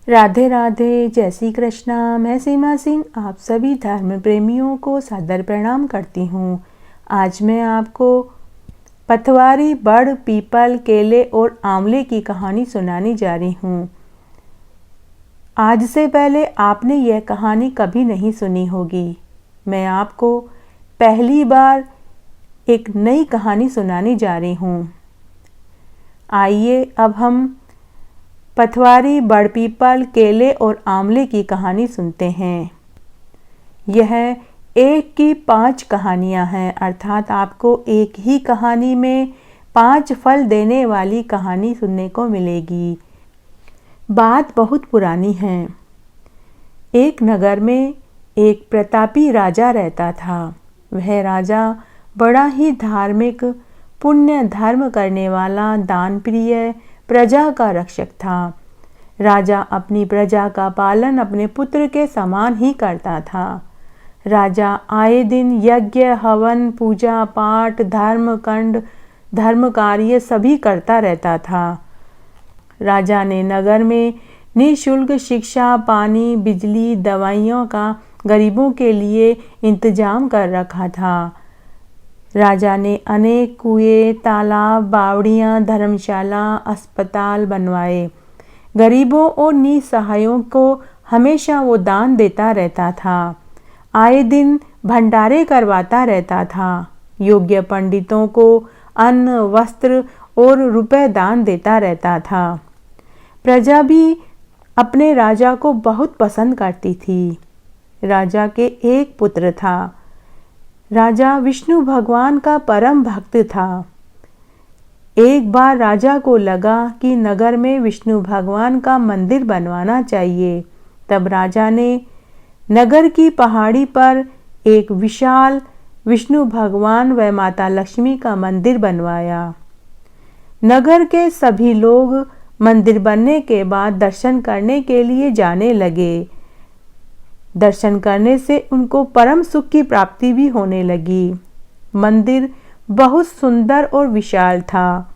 राधे राधे, जय श्री कृष्णा। मैं सीमा सिंह आप सभी धर्म प्रेमियों को सादर प्रणाम करती हूँ। आज मैं आपको पथवारी, बड़, पीपल, केले और आंवले की कहानी सुनाने जा रही हूँ। आज से पहले आपने यह कहानी कभी नहीं सुनी होगी। मैं आपको पहली बार एक नई कहानी सुनाने जा रही हूँ। आइए अब हम पथवारी, बड़, पीपल, केले और आंवले की कहानी सुनते हैं। यह एक की 5 कहानियां हैं, अर्थात आपको एक ही कहानी में 5 फल देने वाली कहानी सुनने को मिलेगी। बात बहुत पुरानी है। एक नगर में एक प्रतापी राजा रहता था। वह राजा बड़ा ही धार्मिक, पुण्य धर्म करने वाला, दान प्रिय, प्रजा का रक्षक था। राजा अपनी प्रजा का पालन अपने पुत्र के समान ही करता था। राजा आए दिन यज्ञ, हवन, पूजा पाठ, धर्मकांड, धर्म कार्य सभी करता रहता था। राजा ने नगर में निःशुल्क शिक्षा, पानी, बिजली, दवाइयों का गरीबों के लिए इंतजाम कर रखा था। राजा ने अनेक कुएं, तालाब, बावड़ियां, धर्मशाला, अस्पताल बनवाए। गरीबों और निसहायों को हमेशा वो दान देता रहता था। आए दिन भंडारे करवाता रहता था। योग्य पंडितों को अन्न, वस्त्र और रुपए दान देता रहता था। प्रजा भी अपने राजा को बहुत पसंद करती थी। राजा के एक पुत्र था। राजा विष्णु भगवान का परम भक्त था। एक बार राजा को लगा कि नगर में विष्णु भगवान का मंदिर बनवाना चाहिए। तब राजा ने नगर की पहाड़ी पर एक विशाल विष्णु भगवान व माता लक्ष्मी का मंदिर बनवाया। नगर के सभी लोग मंदिर बनने के बाद दर्शन करने के लिए जाने लगे। दर्शन करने से उनको परम सुख की प्राप्ति भी होने लगी। मंदिर बहुत सुंदर और विशाल था।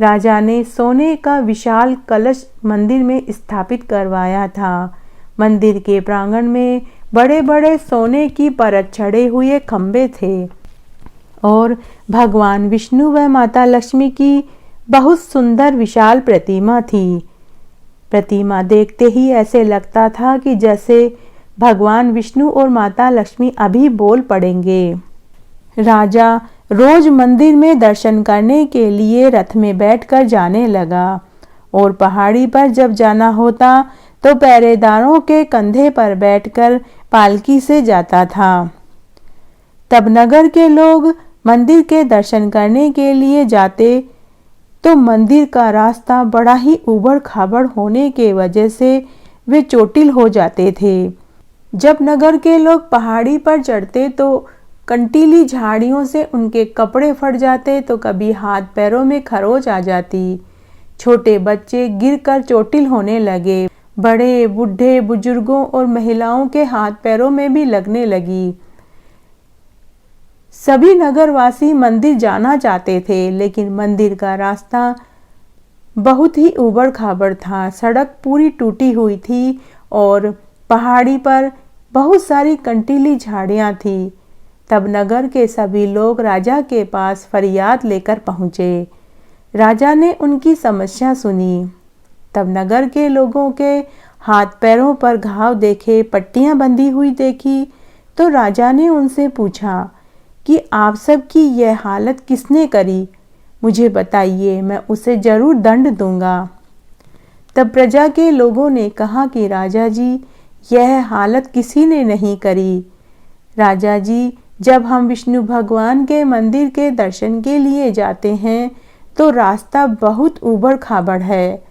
राजा ने सोने का विशाल कलश मंदिर में स्थापित करवाया था। मंदिर के प्रांगण में बड़े बड़े सोने की परत चढ़े हुए खंभे थे और भगवान विष्णु व माता लक्ष्मी की बहुत सुंदर विशाल प्रतिमा थी। प्रतिमा देखते ही ऐसे लगता था कि जैसे भगवान विष्णु और माता लक्ष्मी अभी बोल पड़ेंगे। राजा रोज मंदिर में दर्शन करने के लिए रथ में बैठकर जाने लगा और पहाड़ी पर जब जाना होता तो पहरेदारों के कंधे पर बैठकर पालकी से जाता था। तब नगर के लोग मंदिर के दर्शन करने के लिए जाते तो मंदिर का रास्ता बड़ा ही ऊबड़ खाबड़ होने के वजह से वे चोटिल हो जाते थे। जब नगर के लोग पहाड़ी पर चढ़ते तो कंटीली झाड़ियों से उनके कपड़े फट जाते तो कभी हाथ पैरों में खरोच आ जाती। छोटे बच्चे गिरकर चोटिल होने लगे। बड़े, बूढ़े, बुजुर्गों और महिलाओं के हाथ पैरों में भी लगने लगी। सभी नगरवासी मंदिर जाना चाहते थे, लेकिन मंदिर का रास्ता बहुत ही ऊबड़ खाबड़ था। सड़क पूरी टूटी हुई थी और पहाड़ी पर बहुत सारी कंटीली झाड़ियां थी। तब नगर के सभी लोग राजा के पास फरियाद लेकर पहुंचे। राजा ने उनकी समस्या सुनी। तब नगर के लोगों के हाथ पैरों पर घाव देखे, पट्टियां बंधी हुई देखी तो राजा ने उनसे पूछा कि आप सब की यह हालत किसने करी? मुझे बताइए, मैं उसे जरूर दंड दूंगा। तब प्रजा के लोगों ने कहा कि राजा जी, यह हालत किसी ने नहीं करी। राजा जी, जब हम विष्णु भगवान के मंदिर के दर्शन के लिए जाते हैं तो रास्ता बहुत ऊबड़ खाबड़ है।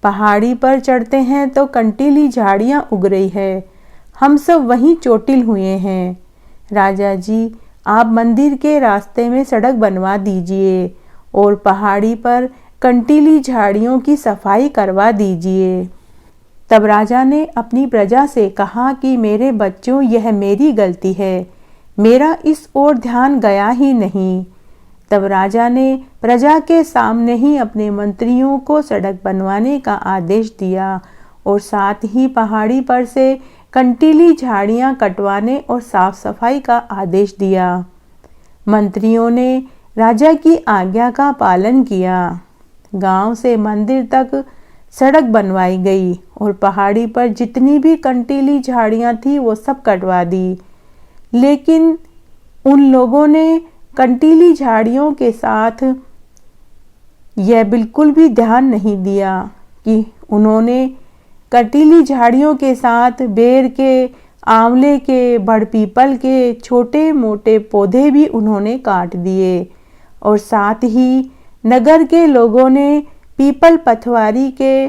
पहाड़ी पर चढ़ते हैं तो कंटीली झाड़ियां उग रही है। हम सब वहीं चोटिल हुए हैं। राजा जी, आप मंदिर के रास्ते में सड़क बनवा दीजिए और पहाड़ी पर कंटीली झाड़ियों की सफाई करवा दीजिए। तब राजा ने अपनी प्रजा से कहा कि मेरे बच्चों, यह मेरी गलती है। मेरा इस ओर ध्यान गया ही नहीं। तब राजा ने प्रजा के सामने ही अपने मंत्रियों को सड़क बनवाने का आदेश दिया और साथ ही पहाड़ी पर से कंटीली झाड़ियां कटवाने और साफ सफाई का आदेश दिया। मंत्रियों ने राजा की आज्ञा का पालन किया। गांव से मंदिर तक सड़क बनवाई गई और पहाड़ी पर जितनी भी कंटीली झाड़ियां थी वो सब कटवा दी। लेकिन उन लोगों ने कंटीली झाड़ियों के साथ यह बिल्कुल भी ध्यान नहीं दिया कि उन्होंने कंटीली झाड़ियों के साथ बेर के, आंवले के, बड़ पीपल के छोटे मोटे पौधे भी उन्होंने काट दिए और साथ ही नगर के लोगों ने पीपल पथवारी के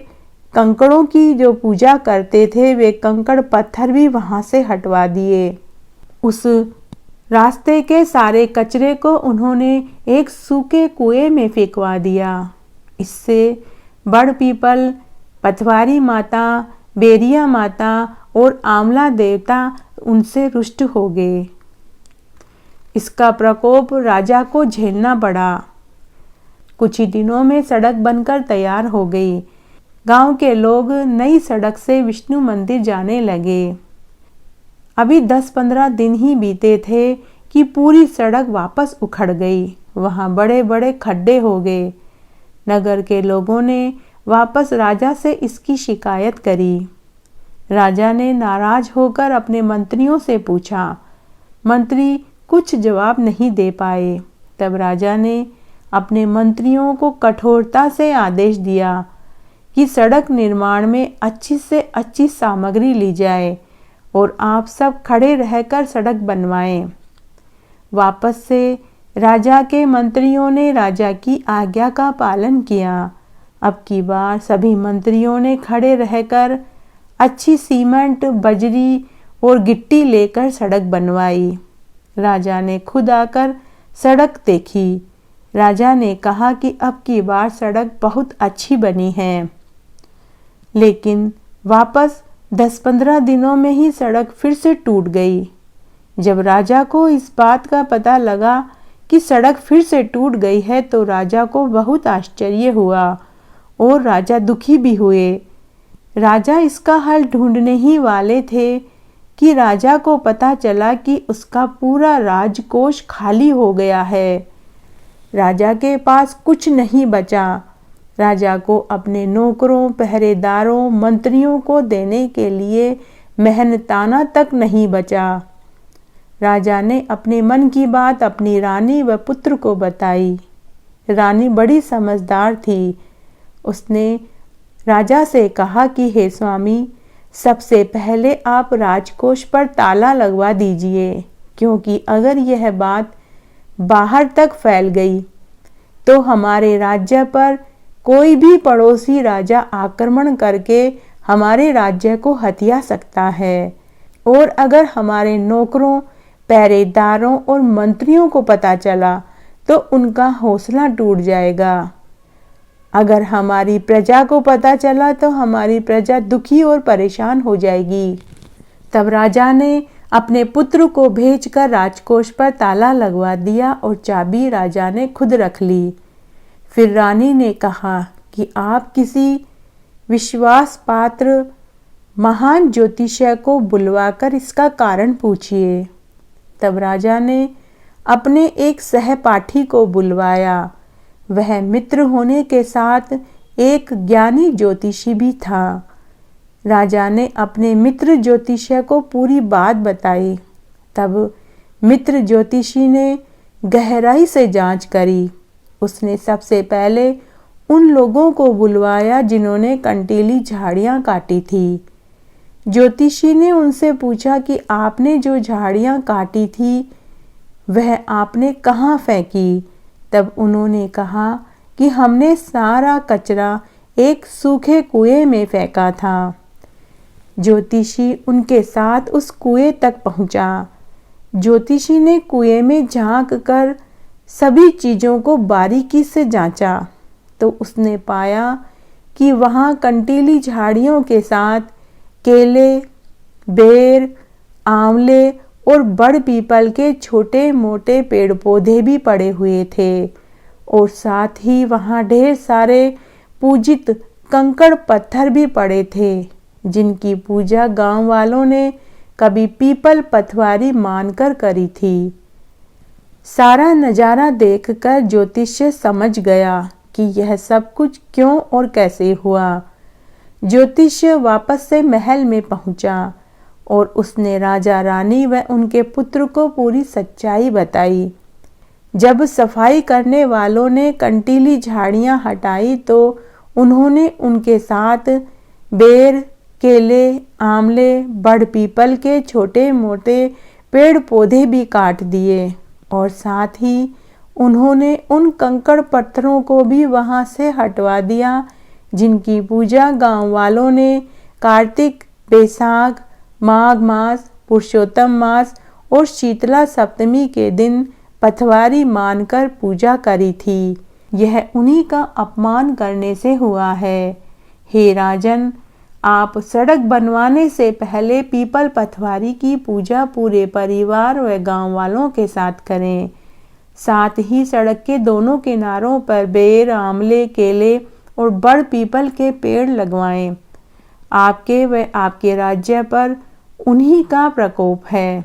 कंकड़ों की जो पूजा करते थे वे कंकड़ पत्थर भी वहां से हटवा दिए। उस रास्ते के सारे कचरे को उन्होंने एक सूखे कुएं में फेंकवा दिया। इससे बड़ पीपल, पथवारी माता, बेरिया माता और आंवला देवता उनसे रुष्ट हो गए। इसका प्रकोप राजा को झेलना पड़ा। कुछ ही दिनों में सड़क बनकर तैयार हो गई। गांव के लोग नई सड़क से विष्णु मंदिर जाने लगे। अभी 10-15 दिन ही बीते थे कि पूरी सड़क वापस उखड़ गई। वहां बड़े बड़े खड्डे हो गए। नगर के लोगों ने वापस राजा से इसकी शिकायत करी। राजा ने नाराज होकर अपने मंत्रियों से पूछा। मंत्री कुछ जवाब नहीं दे पाए। तब राजा ने अपने मंत्रियों को कठोरता से आदेश दिया कि सड़क निर्माण में अच्छी से अच्छी सामग्री ली जाए और आप सब खड़े रहकर सड़क बनवाएं। वापस से राजा के मंत्रियों ने राजा की आज्ञा का पालन किया। अब की बार सभी मंत्रियों ने खड़े रहकर अच्छी सीमेंट, बजरी और गिट्टी लेकर सड़क बनवाई। राजा ने खुद आकर सड़क देखी। राजा ने कहा कि अब की बार सड़क बहुत अच्छी बनी है। लेकिन वापस 10-15 दिनों में ही सड़क फिर से टूट गई। जब राजा को इस बात का पता लगा कि सड़क फिर से टूट गई है तो राजा को बहुत आश्चर्य हुआ और राजा दुखी भी हुए। राजा इसका हल ढूंढने ही वाले थे कि राजा को पता चला कि उसका पूरा राजकोष खाली हो गया है। राजा के पास कुछ नहीं बचा। राजा को अपने नौकरों, पहरेदारों, मंत्रियों को देने के लिए मेहनताना तक नहीं बचा। राजा ने अपने मन की बात अपनी रानी व पुत्र को बताई। रानी बड़ी समझदार थी। उसने राजा से कहा कि हे स्वामी, सबसे पहले आप राजकोष पर ताला लगवा दीजिए, क्योंकि अगर यह बात बाहर तक फैल गई तो हमारे राज्य पर कोई भी पड़ोसी राजा आक्रमण करके हमारे राज्य को हथिया सकता है। और अगर हमारे नौकरों, पहरेदारों और मंत्रियों को पता चला तो उनका हौसला टूट जाएगा। अगर हमारी प्रजा को पता चला तो हमारी प्रजा दुखी और परेशान हो जाएगी। तब राजा ने अपने पुत्र को भेजकर राजकोष पर ताला लगवा दिया और चाबी राजा ने खुद रख ली। फिर रानी ने कहा कि आप किसी विश्वास पात्र महान ज्योतिषी को बुलवाकर इसका कारण पूछिए। तब राजा ने अपने एक सहपाठी को बुलवाया। वह मित्र होने के साथ एक ज्ञानी ज्योतिषी भी था। राजा ने अपने मित्र ज्योतिषी को पूरी बात बताई। तब मित्र ज्योतिषी ने गहराई से जांच करी। उसने सबसे पहले उन लोगों को बुलवाया जिन्होंने कंटीली झाड़ियां काटी थी। ज्योतिषी ने उनसे पूछा कि आपने जो झाड़ियां काटी थी वह आपने कहाँ फेंकी। तब उन्होंने कहा कि हमने सारा कचरा एक सूखे कुएं में फेंका था। ज्योतिषी उनके साथ उस कुएं तक पहुंचा। ज्योतिषी ने कुएं में झांक कर सभी चीज़ों को बारीकी से जांचा तो उसने पाया कि वहां कंटीली झाड़ियों के साथ केले, बेर, आंवले और बड़ पीपल के छोटे मोटे पेड़ पौधे भी पड़े हुए थे और साथ ही वहां ढेर सारे पूजित कंकड़ पत्थर भी पड़े थे। जिनकी पूजा गांव वालों ने कभी पीपल पथवारी मानकर करी थी। सारा नज़ारा देखकर ज्योतिष्य समझ गया कि यह सब कुछ क्यों और कैसे हुआ। ज्योतिष्य वापस से महल में पहुंचा और उसने राजा रानी व उनके पुत्र को पूरी सच्चाई बताई। जब सफाई करने वालों ने कंटीली झाड़ियां हटाई तो उन्होंने उनके साथ बेर, केले, आंवले, बड़ पीपल के छोटे मोटे पेड़ पौधे भी काट दिए और साथ ही उन्होंने उन कंकड़ पत्थरों को भी वहां से हटवा दिया जिनकी पूजा गांव वालों ने कार्तिक, बैसाख, माघ मास, पुरुषोत्तम मास और शीतला सप्तमी के दिन पथवारी मानकर पूजा करी थी। यह उन्हीं का अपमान करने से हुआ है। हे राजन, आप सड़क बनवाने से पहले पीपल पथवारी की पूजा पूरे परिवार व गांव वालों के साथ करें। साथ ही सड़क के दोनों किनारों पर बेर, आंवले, केले और बड़ पीपल के पेड़ लगवाएं। आपके व आपके राज्य पर उन्हीं का प्रकोप है।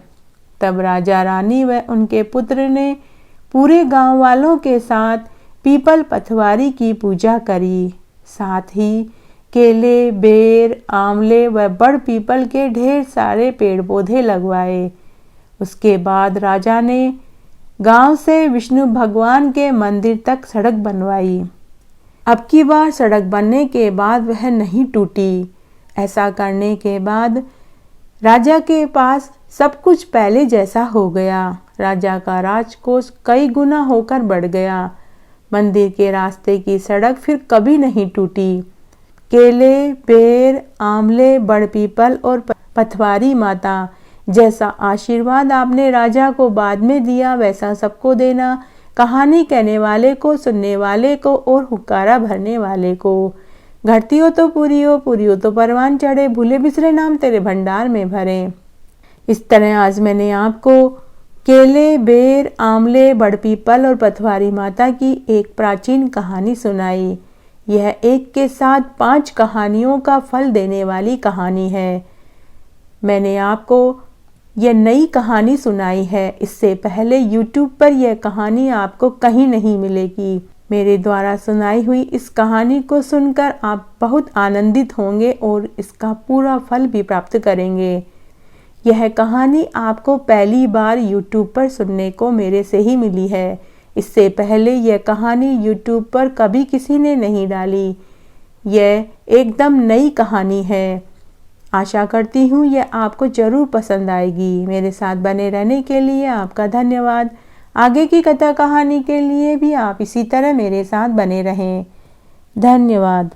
तब राजा रानी व उनके पुत्र ने पूरे गांव वालों के साथ पीपल पथवारी की पूजा करी। साथ ही केले, बेर, आंवले व बड़ पीपल के ढेर सारे पेड़ पौधे लगवाए। उसके बाद राजा ने गांव से विष्णु भगवान के मंदिर तक सड़क बनवाई। अब की बार सड़क बनने के बाद वह नहीं टूटी। ऐसा करने के बाद राजा के पास सब कुछ पहले जैसा हो गया। राजा का राजकोष कई गुना होकर बढ़ गया। मंदिर के रास्ते की सड़क फिर कभी नहीं टूटी। केले, बेर, आंवले, बड़ पीपल और पथवारी माता जैसा आशीर्वाद आपने राजा को बाद में दिया वैसा सबको देना। कहानी कहने वाले को, सुनने वाले को और हुक्कारा भरने वाले को। घटती हो तो पूरी हो तो परवान चढ़े, भूले बिसरे नाम तेरे भंडार में भरे। इस तरह आज मैंने आपको केले, बेर, आंवले, बड़ पीपल और पथवारी माता की एक प्राचीन कहानी सुनाई। यह एक के साथ 5 कहानियों का फल देने वाली कहानी है। मैंने आपको यह नई कहानी सुनाई है। इससे पहले YouTube पर यह कहानी आपको कहीं नहीं मिलेगी। मेरे द्वारा सुनाई हुई इस कहानी को सुनकर आप बहुत आनंदित होंगे और इसका पूरा फल भी प्राप्त करेंगे। यह कहानी आपको पहली बार YouTube पर सुनने को मेरे से ही मिली है। इससे पहले यह कहानी YouTube पर कभी किसी ने नहीं डाली। यह एकदम नई कहानी है। आशा करती हूँ यह आपको ज़रूर पसंद आएगी। मेरे साथ बने रहने के लिए आपका धन्यवाद। आगे की कथा कहानी के लिए भी आप इसी तरह मेरे साथ बने रहें। धन्यवाद।